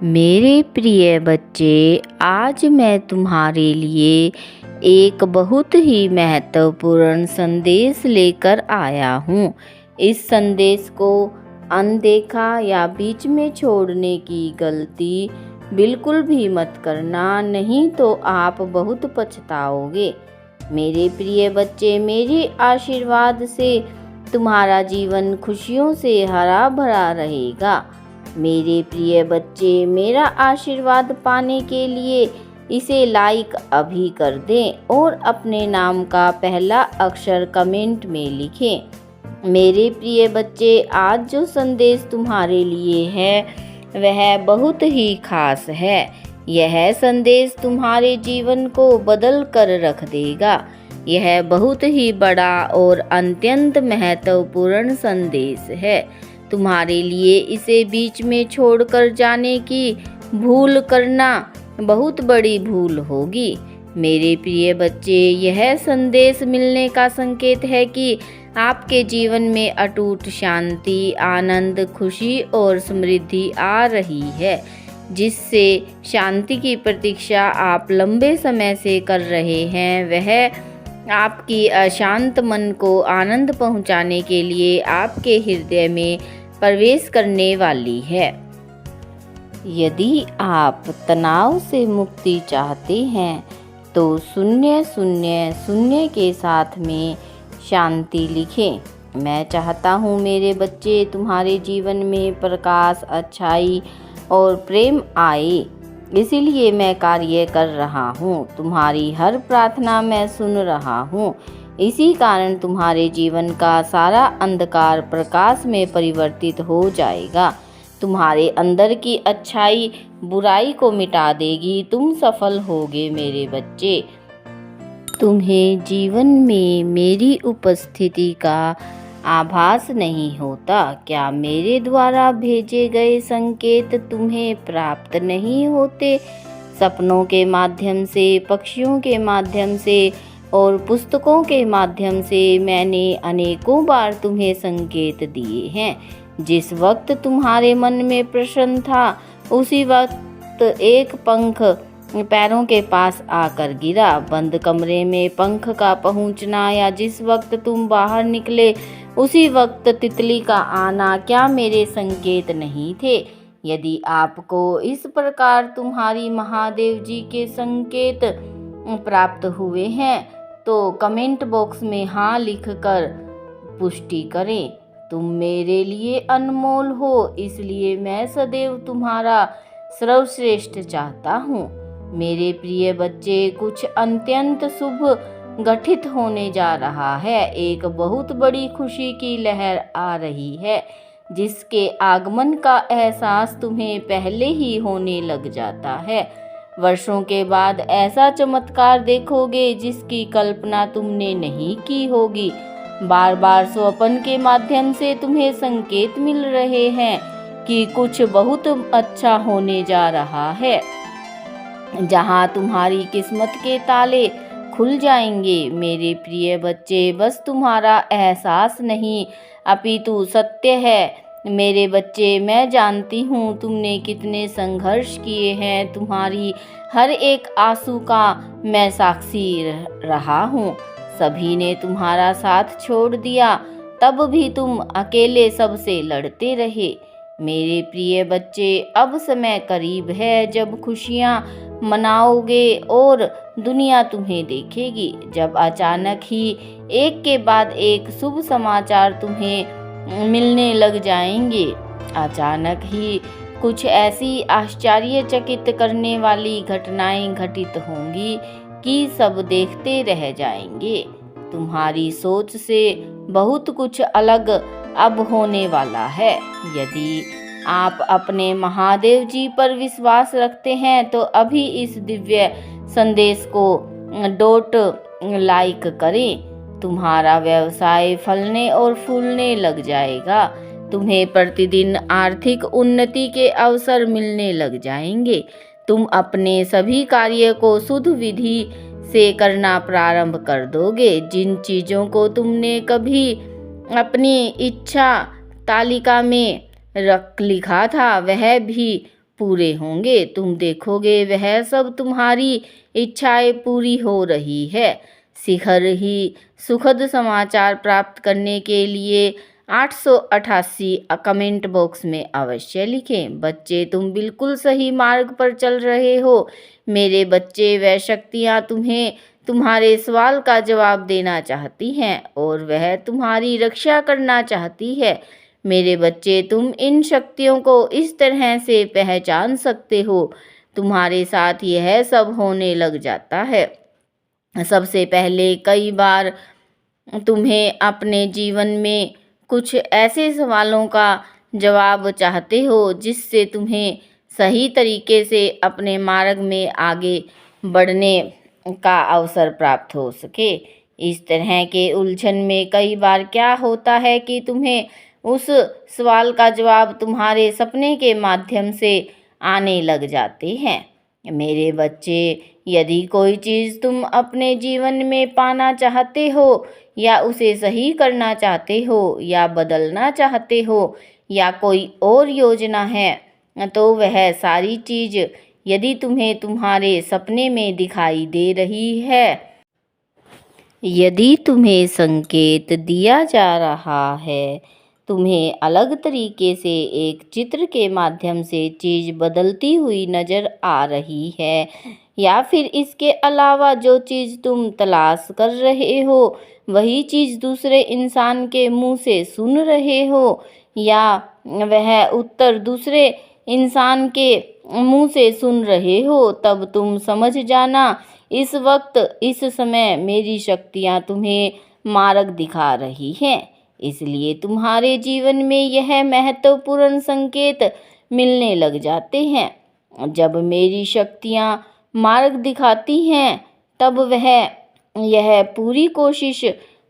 मेरे प्रिय बच्चे, आज मैं तुम्हारे लिए एक बहुत ही महत्वपूर्ण संदेश लेकर आया हूँ। इस संदेश को अनदेखा या बीच में छोड़ने की गलती बिल्कुल भी मत करना, नहीं तो आप बहुत पछताओगे। मेरे प्रिय बच्चे, मेरे आशीर्वाद से तुम्हारा जीवन खुशियों से हरा भरा रहेगा। मेरे प्रिय बच्चे, मेरा आशीर्वाद पाने के लिए इसे लाइक अभी कर दें और अपने नाम का पहला अक्षर कमेंट में लिखें। मेरे प्रिय बच्चे, आज जो संदेश तुम्हारे लिए है वह बहुत ही खास है। यह संदेश तुम्हारे जीवन को बदल कर रख देगा। यह बहुत ही बड़ा और अत्यंत महत्वपूर्ण संदेश है। तुम्हारे लिए इसे बीच में छोड़कर जाने की भूल करना बहुत बड़ी भूल होगी। मेरे प्रिय बच्चे, यह संदेश मिलने का संकेत है कि आपके जीवन में अटूट शांति, आनंद, खुशी और समृद्धि आ रही है। जिससे शांति की प्रतीक्षा आप लंबे समय से कर रहे हैं, वह आपकी अशांत मन को आनंद पहुंचाने के लिए आपके हृदय में प्रवेश करने वाली है। यदि आप तनाव से मुक्ति चाहते हैं तो 000 के साथ में शांति लिखें। मैं चाहता हूँ मेरे बच्चे, तुम्हारे जीवन में प्रकाश, अच्छाई और प्रेम आए। इसीलिए मैं कार्य कर रहा हूँ। तुम्हारी हर प्रार्थना मैं सुन रहा हूँ। इसी कारण तुम्हारे जीवन का सारा अंधकार प्रकाश में परिवर्तित हो जाएगा। तुम्हारे अंदर की अच्छाई बुराई को मिटा देगी। तुम सफल होगे मेरे बच्चे। तुम्हें जीवन में मेरी उपस्थिति का आभास नहीं होता? क्या मेरे द्वारा भेजे गए संकेत तुम्हें प्राप्त नहीं होते? सपनों के माध्यम से, पक्षियों के माध्यम से और पुस्तकों के माध्यम से मैंने अनेकों बार तुम्हें संकेत दिए हैं। जिस वक्त तुम्हारे मन में प्रश्न था, उसी वक्त एक पंख पैरों के पास आकर गिरा। बंद कमरे में पंख का पहुंचना या जिस वक्त तुम बाहर निकले उसी वक्त तितली का आना, क्या मेरे संकेत नहीं थे? यदि आपको इस प्रकार तुम्हारी महादेव जी के संकेत प्राप्त हुए हैं तो कमेंट बॉक्स में हाँ लिखकर पुष्टि करें। तुम मेरे लिए अनमोल हो, इसलिए मैं सदैव तुम्हारा सर्वश्रेष्ठ चाहता हूँ। मेरे प्रिय बच्चे, कुछ अत्यंत शुभ घटित होने जा रहा है। एक बहुत बड़ी खुशी की लहर आ रही है, जिसके आगमन का एहसास तुम्हें पहले ही होने लग जाता है। वर्षों के बाद ऐसा चमत्कार देखोगे जिसकी कल्पना तुमने नहीं की होगी। बार बार स्वप्न के माध्यम से तुम्हें संकेत मिल रहे हैं कि कुछ बहुत अच्छा होने जा रहा है, जहां तुम्हारी किस्मत के ताले खुल जाएंगे। मेरे प्रिय बच्चे, बस तुम्हारा एहसास नहीं अपितु सत्य है। मेरे बच्चे, मैं जानती हूँ तुमने कितने संघर्ष किए हैं। तुम्हारी हर एक आंसू का मैं साक्षी रहा हूँ। सभी ने तुम्हारा साथ छोड़ दिया, तब भी तुम अकेले सबसे लड़ते रहे। मेरे प्रिय बच्चे, अब समय करीब है जब खुशियाँ मनाओगे और दुनिया तुम्हें देखेगी। जब अचानक ही एक के बाद एक शुभ समाचार तुम्हें मिलने लग जाएंगे। अचानक ही कुछ ऐसी आश्चर्यचकित करने वाली घटनाएं घटित होंगी कि सब देखते रह जाएंगे। तुम्हारी सोच से बहुत कुछ अलग अब होने वाला है। यदि आप अपने महादेव जी पर विश्वास रखते हैं तो अभी इस दिव्य संदेश को लाइक करें। तुम्हारा व्यवसाय फलने और फूलने लग जाएगा। तुम्हें प्रतिदिन आर्थिक उन्नति के अवसर मिलने लग जाएंगे। तुम अपने सभी कार्य को शुद्ध विधि से करना प्रारंभ कर दोगे। जिन चीज़ों को तुमने कभी अपनी इच्छा तालिका में लिखा था, वह भी पूरे होंगे। तुम देखोगे वह सब तुम्हारी इच्छाएं पूरी हो रही है। शीघ्र ही सुखद समाचार प्राप्त करने के लिए 888 कमेंट बॉक्स में अवश्य लिखें। बच्चे, तुम बिल्कुल सही मार्ग पर चल रहे हो। मेरे बच्चे, वह शक्तियाँ तुम्हें तुम्हारे सवाल का जवाब देना चाहती हैं और वह तुम्हारी रक्षा करना चाहती है। मेरे बच्चे, तुम इन शक्तियों को इस तरह से पहचान सकते हो। तुम्हारे साथ यह सब होने लग जाता है। सबसे पहले कई बार तुम्हें अपने जीवन में कुछ ऐसे सवालों का जवाब चाहते हो जिससे तुम्हें सही तरीके से अपने मार्ग में आगे बढ़ने का अवसर प्राप्त हो सके। इस तरह के उलझन में कई बार क्या होता है कि तुम्हें उस सवाल का जवाब तुम्हारे सपने के माध्यम से आने लग जाते हैं। मेरे बच्चे, यदि कोई चीज़ तुम अपने जीवन में पाना चाहते हो या उसे सही करना चाहते हो या बदलना चाहते हो या कोई और योजना है, तो वह सारी चीज़ यदि तुम्हें तुम्हारे सपने में दिखाई दे रही है, यदि तुम्हें संकेत दिया जा रहा है, तुम्हें अलग तरीके से एक चित्र के माध्यम से चीज़ बदलती हुई नज़र आ रही है, या फिर इसके अलावा जो चीज़ तुम तलाश कर रहे हो वही चीज़ दूसरे इंसान के मुंह से सुन रहे हो, या वह उत्तर दूसरे इंसान के मुंह से सुन रहे हो, तब तुम समझ जाना इस वक्त इस समय मेरी शक्तियाँ तुम्हें मार्ग दिखा रही हैं। इसलिए तुम्हारे जीवन में यह महत्वपूर्ण संकेत मिलने लग जाते हैं। जब मेरी शक्तियाँ मार्ग दिखाती हैं तब वह यह पूरी कोशिश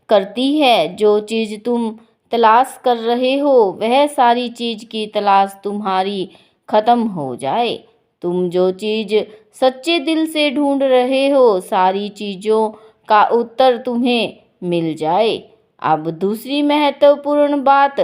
करती है जो चीज़ तुम तलाश कर रहे हो वह सारी चीज़ की तलाश तुम्हारी ख़त्म हो जाए। तुम जो चीज़ सच्चे दिल से ढूंढ रहे हो सारी चीज़ों का उत्तर तुम्हें मिल जाए। अब दूसरी महत्वपूर्ण बात,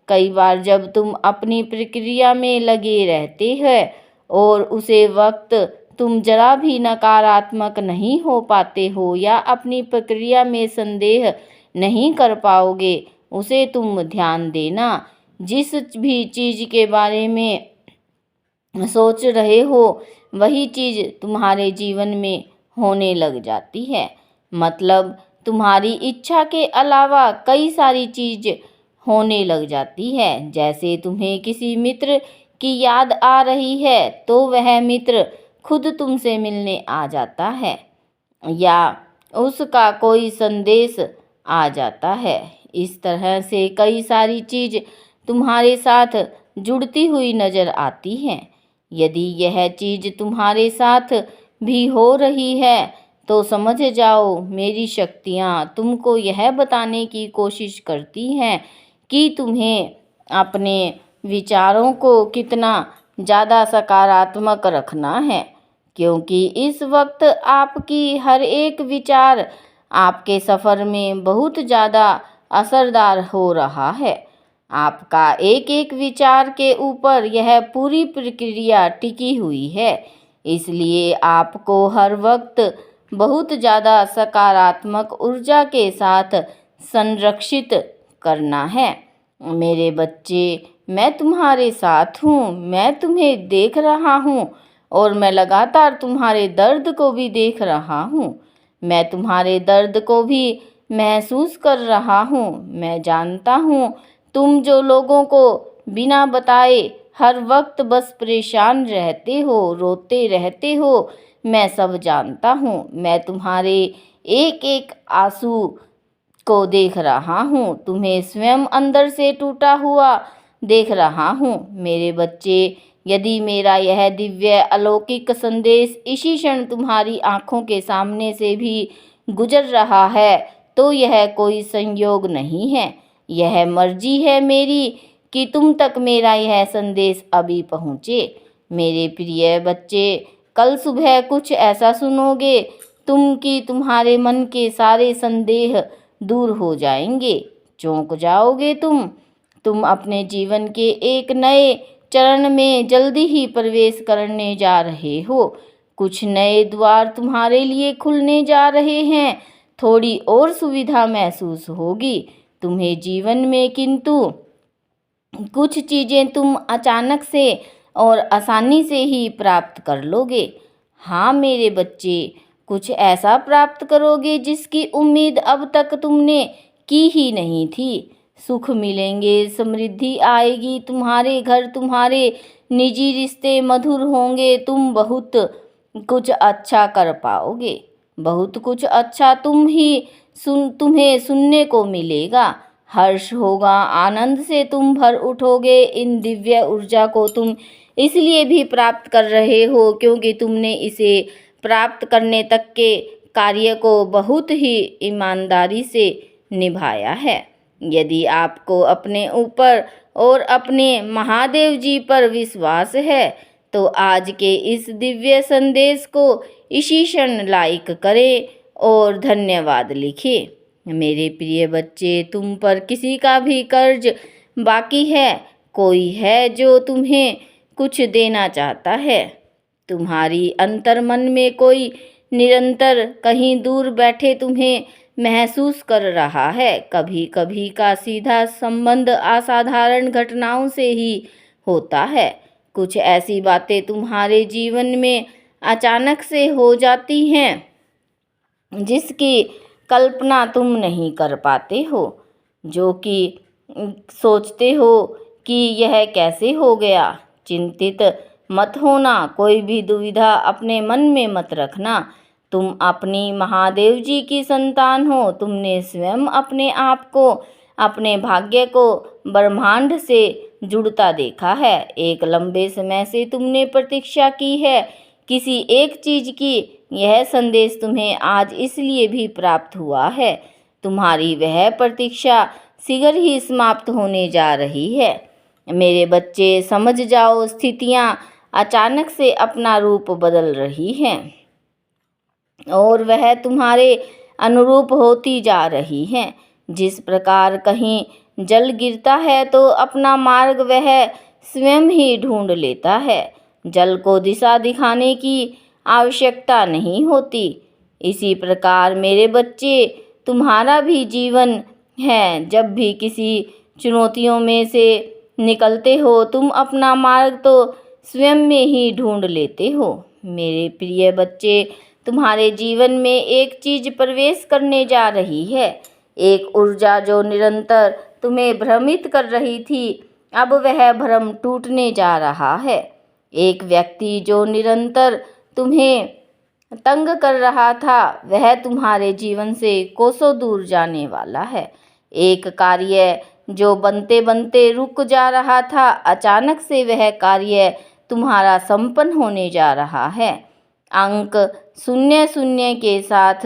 कई बार जब तुम अपनी प्रक्रिया में लगे रहते हैं और उसे वक्त तुम जरा भी नकारात्मक नहीं हो पाते हो या अपनी प्रक्रिया में संदेह नहीं कर पाओगे, उसे तुम ध्यान देना। जिस भी चीज़ के बारे में सोच रहे हो वही चीज़ तुम्हारे जीवन में होने लग जाती है। मतलब तुम्हारी इच्छा के अलावा कई सारी चीज़ होने लग जाती है। जैसे तुम्हें किसी मित्र की याद आ रही है तो वह मित्र खुद तुमसे मिलने आ जाता है या उसका कोई संदेश आ जाता है। इस तरह से कई सारी चीज़ तुम्हारे साथ जुड़ती हुई नज़र आती हैं। यदि यह चीज़ तुम्हारे साथ भी हो रही है तो समझ जाओ मेरी शक्तियाँ तुमको यह बताने की कोशिश करती हैं कि तुम्हें अपने विचारों को कितना ज़्यादा सकारात्मक रखना है, क्योंकि इस वक्त आपकी हर एक विचार आपके सफ़र में बहुत ज़्यादा असरदार हो रहा है। आपका एक एक विचार के ऊपर यह पूरी प्रक्रिया टिकी हुई है, इसलिए आपको हर वक्त बहुत ज़्यादा सकारात्मक ऊर्जा के साथ संरक्षित करना है। मेरे बच्चे, मैं तुम्हारे साथ हूँ, मैं तुम्हें देख रहा हूँ और मैं लगातार तुम्हारे दर्द को भी देख रहा हूँ। मैं तुम्हारे दर्द को भी महसूस कर रहा हूँ। मैं जानता हूँ तुम जो लोगों को बिना बताए हर वक्त बस परेशान रहते हो, रोते रहते हो, मैं सब जानता हूँ। मैं तुम्हारे एक एक आंसू को देख रहा हूँ, तुम्हें स्वयं अंदर से टूटा हुआ देख रहा हूँ। मेरे बच्चे, यदि मेरा यह दिव्य अलौकिक संदेश इसी क्षण तुम्हारी आँखों के सामने से भी गुजर रहा है तो यह कोई संयोग नहीं है, यह मर्जी है मेरी कि तुम तक मेरा यह संदेश अभी पहुँचे। मेरे प्रिय बच्चे, कल सुबह कुछ ऐसा सुनोगे तुम कि तुम्हारे मन के सारे संदेह दूर हो जाएंगे। चौंक जाओगे तुम अपने जीवन के एक नए चरण में जल्दी ही प्रवेश करने जा रहे हो। कुछ नए द्वार तुम्हारे लिए खुलने जा रहे हैं। थोड़ी और सुविधा महसूस होगी तुम्हें जीवन में, किंतु कुछ चीज़ें तुम अचानक से और आसानी से ही प्राप्त कर लोगे। हाँ मेरे बच्चे, कुछ ऐसा प्राप्त करोगे जिसकी उम्मीद अब तक तुमने की ही नहीं थी। सुख मिलेंगे, समृद्धि आएगी तुम्हारे घर, तुम्हारे निजी रिश्ते मधुर होंगे, तुम बहुत कुछ अच्छा कर पाओगे। बहुत कुछ अच्छा तुम्हें सुनने को मिलेगा। हर्ष होगा, आनंद से तुम भर उठोगे। इन दिव्य ऊर्जा को तुम इसलिए भी प्राप्त कर रहे हो क्योंकि तुमने इसे प्राप्त करने तक के कार्य को बहुत ही ईमानदारी से निभाया है। यदि आपको अपने ऊपर और अपने महादेव जी पर विश्वास है तो आज के इस दिव्य संदेश को इसी क्षण लाइक करें और धन्यवाद लिखें। मेरे प्रिय बच्चे, तुम पर किसी का भी कर्ज बाकी है? कोई है जो तुम्हें कुछ देना चाहता है? तुम्हारी अंतर्मन में कोई निरंतर कहीं दूर बैठे तुम्हें महसूस कर रहा है? कभी कभी का सीधा संबंध असाधारण घटनाओं से ही होता है। कुछ ऐसी बातें तुम्हारे जीवन में अचानक से हो जाती हैं जिसकी कल्पना तुम नहीं कर पाते हो, जो कि सोचते हो कि यह कैसे हो गया। चिंतित मत होना, कोई भी दुविधा अपने मन में मत रखना। तुम अपनी महादेव जी की संतान हो। तुमने स्वयं अपने आप को, अपने भाग्य को ब्रह्मांड से जुड़ता देखा है। एक लंबे समय से तुमने प्रतीक्षा की है किसी एक चीज की। यह संदेश तुम्हें आज इसलिए भी प्राप्त हुआ है। तुम्हारी वह प्रतीक्षा शीघ्र ही समाप्त होने जा रही है। मेरे बच्चे, समझ जाओ, स्थितियां अचानक से अपना रूप बदल रही हैं और वह तुम्हारे अनुरूप होती जा रही हैं। जिस प्रकार कहीं जल गिरता है तो अपना मार्ग वह स्वयं ही ढूंढ लेता है। जल को दिशा दिखाने की आवश्यकता नहीं होती। इसी प्रकार मेरे बच्चे, तुम्हारा भी जीवन है। जब भी किसी चुनौतियों में से निकलते हो तुम अपना मार्ग तो स्वयं में ही ढूंढ लेते हो। मेरे प्रिय बच्चे, तुम्हारे जीवन में एक चीज प्रवेश करने जा रही है। एक ऊर्जा जो निरंतर तुम्हें भ्रमित कर रही थी, अब वह भ्रम टूटने जा रहा है। एक व्यक्ति जो निरंतर तुम्हें तंग कर रहा था, वह तुम्हारे जीवन से कोसों दूर जाने वाला है। एक कार्य जो बनते बनते रुक जा रहा था, अचानक से वह कार्य तुम्हारा संपन्न होने जा रहा है। अंक 00 के साथ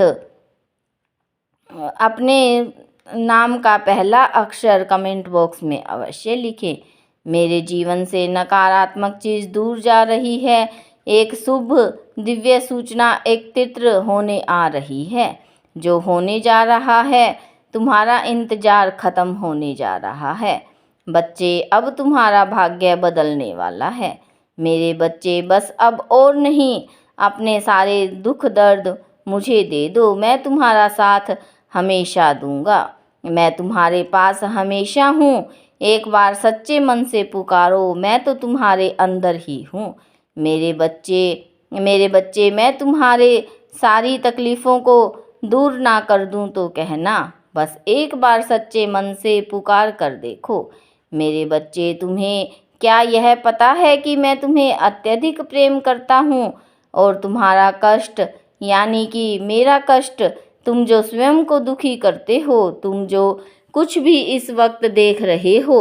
अपने नाम का पहला अक्षर कमेंट बॉक्स में अवश्य लिखें। मेरे जीवन से नकारात्मक चीज़ दूर जा रही है। एक शुभ दिव्य सूचना एकत्रित होने आ रही है। जो होने जा रहा है, तुम्हारा इंतजार खत्म होने जा रहा है। बच्चे, अब तुम्हारा भाग्य बदलने वाला है। मेरे बच्चे, बस अब और नहीं, अपने सारे दुख दर्द मुझे दे दो। मैं तुम्हारा साथ हमेशा दूंगा। मैं तुम्हारे पास हमेशा हूँ। एक बार सच्चे मन से पुकारो, मैं तो तुम्हारे अंदर ही हूँ। मेरे बच्चे, मैं तुम्हारे सारी तकलीफ़ों को दूर ना कर दूँ तो कहना। बस एक बार सच्चे मन से पुकार कर देखो। मेरे बच्चे, तुम्हें क्या यह पता है कि मैं तुम्हें अत्यधिक प्रेम करता हूँ और तुम्हारा कष्ट, यानी कि मेरा कष्ट, तुम जो स्वयं को दुखी करते हो, तुम जो कुछ भी इस वक्त देख रहे हो,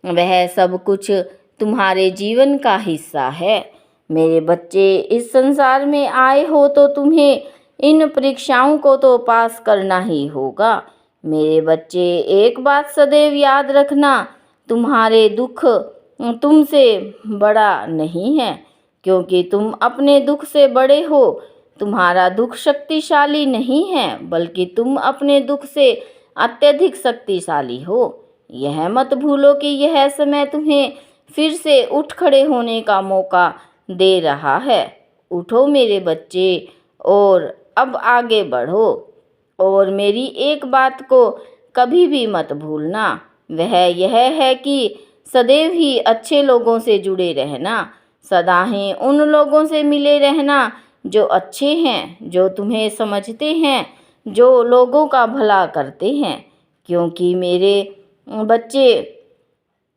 वह सब कुछ तुम्हारे जीवन का हिस्सा है। मेरे बच्चे, इस संसार में आए हो तो तुम्हें इन परीक्षाओं को तो पास करना ही होगा। मेरे बच्चे, एक बात सदैव याद रखना, तुम्हारे दुख तुमसे बड़ा नहीं है, क्योंकि तुम अपने दुख से बड़े हो। तुम्हारा दुख शक्तिशाली नहीं है, बल्कि तुम अपने दुख से अत्यधिक शक्तिशाली हो। यह मत भूलो कि यह समय तुम्हें फिर से उठ खड़े होने का मौका दे रहा है। उठो मेरे बच्चे और अब आगे बढ़ो, और मेरी एक बात को कभी भी मत भूलना, वह यह है कि सदैव ही अच्छे लोगों से जुड़े रहना, सदा ही उन लोगों से मिले रहना जो अच्छे हैं, जो तुम्हें समझते हैं, जो लोगों का भला करते हैं। क्योंकि मेरे बच्चे,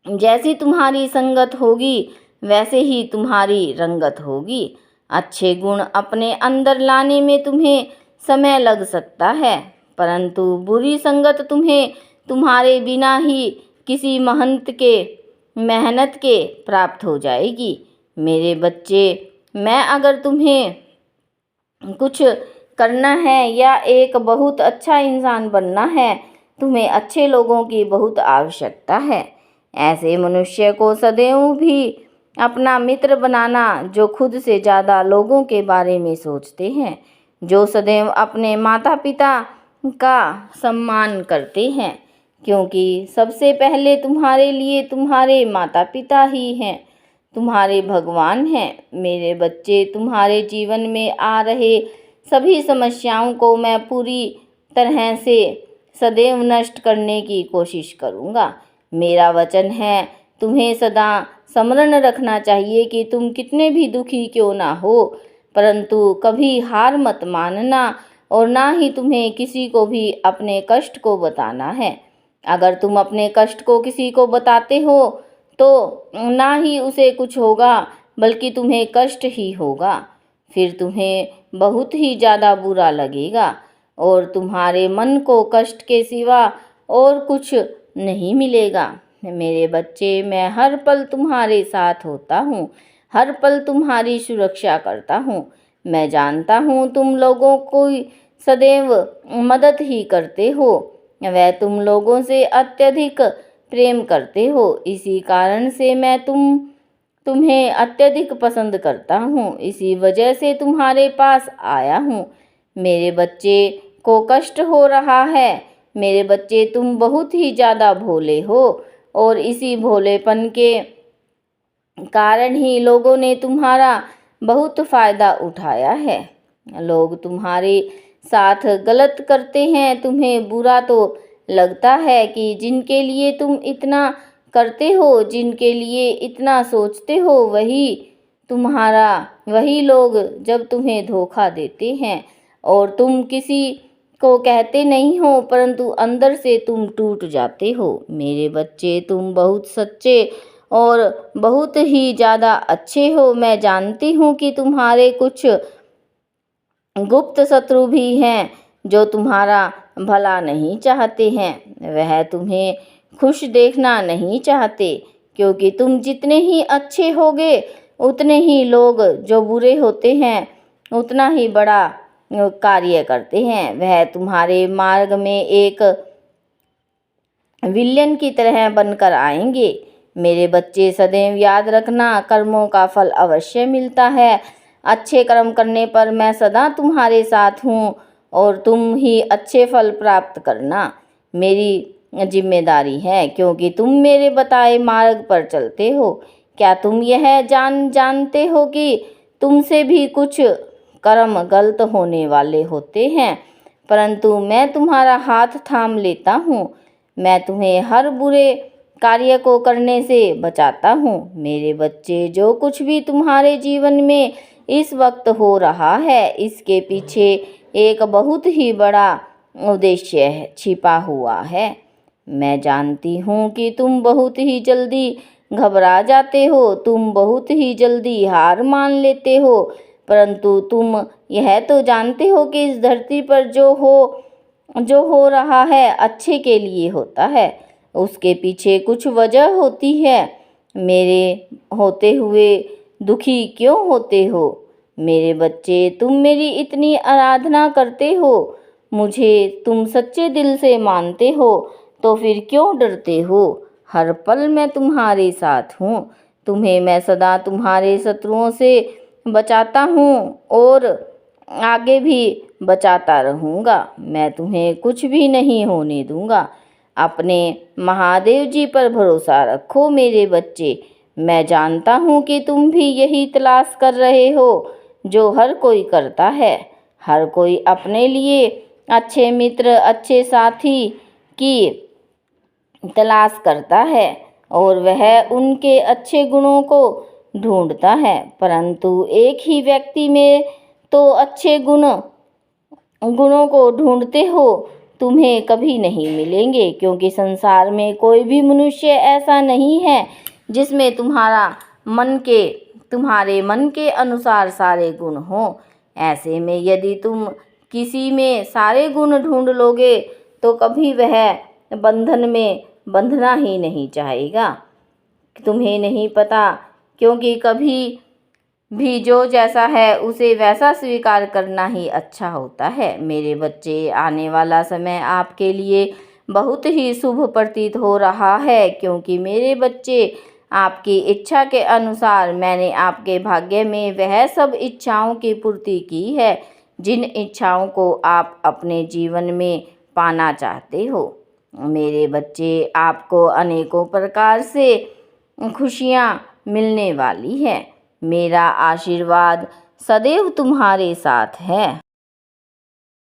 जैसी तुम्हारी संगत होगी वैसे ही तुम्हारी रंगत होगी। अच्छे गुण अपने अंदर लाने में तुम्हें समय लग सकता है, परंतु बुरी संगत तुम्हें तुम्हारे बिना ही किसी मेहनत के प्राप्त हो जाएगी। मेरे बच्चे, मैं अगर तुम्हें कुछ करना है या एक बहुत अच्छा इंसान बनना है, तुम्हें अच्छे लोगों की बहुत आवश्यकता है। ऐसे मनुष्य को सदैव भी अपना मित्र बनाना जो खुद से ज़्यादा लोगों के बारे में सोचते हैं, जो सदैव अपने माता पिता का सम्मान करते हैं, क्योंकि सबसे पहले तुम्हारे लिए तुम्हारे माता पिता ही हैं, तुम्हारे भगवान हैं। मेरे बच्चे, तुम्हारे जीवन में आ रहे सभी समस्याओं को मैं पूरी तरह से सदैव नष्ट करने की कोशिश करूँगा। मेरा वचन है, तुम्हें सदा स्मरण रखना चाहिए कि तुम कितने भी दुखी क्यों ना हो, परंतु कभी हार मत मानना, और ना ही तुम्हें किसी को भी अपने कष्ट को बताना है। अगर तुम अपने कष्ट को किसी को बताते हो तो ना ही उसे कुछ होगा, बल्कि तुम्हें कष्ट ही होगा। फिर तुम्हें बहुत ही ज़्यादा बुरा लगेगा और तुम्हारे मन को कष्ट के सिवा और कुछ नहीं मिलेगा। मेरे बच्चे, मैं हर पल तुम्हारे साथ होता हूँ, हर पल तुम्हारी सुरक्षा करता हूँ। मैं जानता हूँ तुम लोगों को सदैव मदद ही करते हो, वह तुम लोगों से अत्यधिक प्रेम करते हो, इसी कारण से मैं तुम्हें अत्यधिक पसंद करता हूँ, इसी वजह से तुम्हारे पास आया हूँ। मेरे बच्चे को कष्ट हो रहा है, मेरे बच्चे तुम बहुत ही ज़्यादा भोले हो, और इसी भोलेपन के कारण ही लोगों ने तुम्हारा बहुत फ़ायदा उठाया है। लोग तुम्हारे साथ गलत करते हैं, तुम्हें बुरा तो लगता है कि जिनके लिए तुम इतना करते हो, जिनके लिए इतना सोचते हो, वही लोग जब तुम्हें धोखा देते हैं और तुम किसी को कहते नहीं हो, परंतु अंदर से तुम टूट जाते हो। मेरे बच्चे, तुम बहुत सच्चे और बहुत ही ज़्यादा अच्छे हो। मैं जानती हूँ कि तुम्हारे कुछ गुप्त शत्रु भी हैं जो तुम्हारा भला नहीं चाहते हैं, वह तुम्हें खुश देखना नहीं चाहते, क्योंकि तुम जितने ही अच्छे होगे उतने ही लोग जो बुरे होते हैं उतना ही बड़ा कार्य करते हैं। वह तुम्हारे मार्ग में एक विलेन की तरह बनकर आएंगे। मेरे बच्चे, सदैव याद रखना, कर्मों का फल अवश्य मिलता है। अच्छे कर्म करने पर मैं सदा तुम्हारे साथ हूँ और तुम ही अच्छे फल प्राप्त करना मेरी जिम्मेदारी है, क्योंकि तुम मेरे बताए मार्ग पर चलते हो। क्या तुम यह जानते हो कि तुमसे भी कुछ कर्म गलत होने वाले होते हैं, परंतु मैं तुम्हारा हाथ थाम लेता हूँ। मैं तुम्हें हर बुरे कार्य को करने से बचाता हूँ। मेरे बच्चे, जो कुछ भी तुम्हारे जीवन में इस वक्त हो रहा है, इसके पीछे एक बहुत ही बड़ा उद्देश्य छिपा हुआ है। मैं जानती हूँ कि तुम बहुत ही जल्दी घबरा जाते हो, तुम बहुत ही जल्दी हार मान लेते हो, परंतु तुम यह तो जानते हो कि इस धरती पर जो हो रहा है अच्छे के लिए होता है, उसके पीछे कुछ वजह होती है। मेरे होते हुए दुखी क्यों होते हो? मेरे बच्चे, तुम मेरी इतनी आराधना करते हो, मुझे तुम सच्चे दिल से मानते हो, तो फिर क्यों डरते हो? हर पल मैं तुम्हारे साथ हूँ, तुम्हें मैं सदा तुम्हारे शत्रुओं से बचाता हूँ और आगे भी बचाता रहूँगा। मैं तुम्हें कुछ भी नहीं होने दूँगा। अपने महादेव जी पर भरोसा रखो मेरे बच्चे। मैं जानता हूँ कि तुम भी यही तलाश कर रहे हो जो हर कोई करता है। हर कोई अपने लिए अच्छे मित्र, अच्छे साथी की तलाश करता है और वह उनके अच्छे गुणों को ढूंढता है, परंतु एक ही व्यक्ति में तो अच्छे गुणों को ढूंढते हो तुम्हें कभी नहीं मिलेंगे, क्योंकि संसार में कोई भी मनुष्य ऐसा नहीं है जिसमें तुम्हारे मन के अनुसार सारे गुण हों। ऐसे में यदि तुम किसी में सारे गुण ढूंढ लोगे तो कभी वह बंधन में बंधना ही नहीं चाहेगा। तुम्हें नहीं पता, क्योंकि कभी भी जो जैसा है उसे वैसा स्वीकार करना ही अच्छा होता है। मेरे बच्चे, आने वाला समय आपके लिए बहुत ही शुभ प्रतीत हो रहा है, क्योंकि मेरे बच्चे, आपकी इच्छा के अनुसार मैंने आपके भाग्य में वह सब इच्छाओं की पूर्ति की है जिन इच्छाओं को आप अपने जीवन में पाना चाहते हो। मेरे बच्चे, आपको अनेकों प्रकार से खुशियाँ मिलने वाली है। मेरा आशीर्वाद सदैव तुम्हारे साथ है।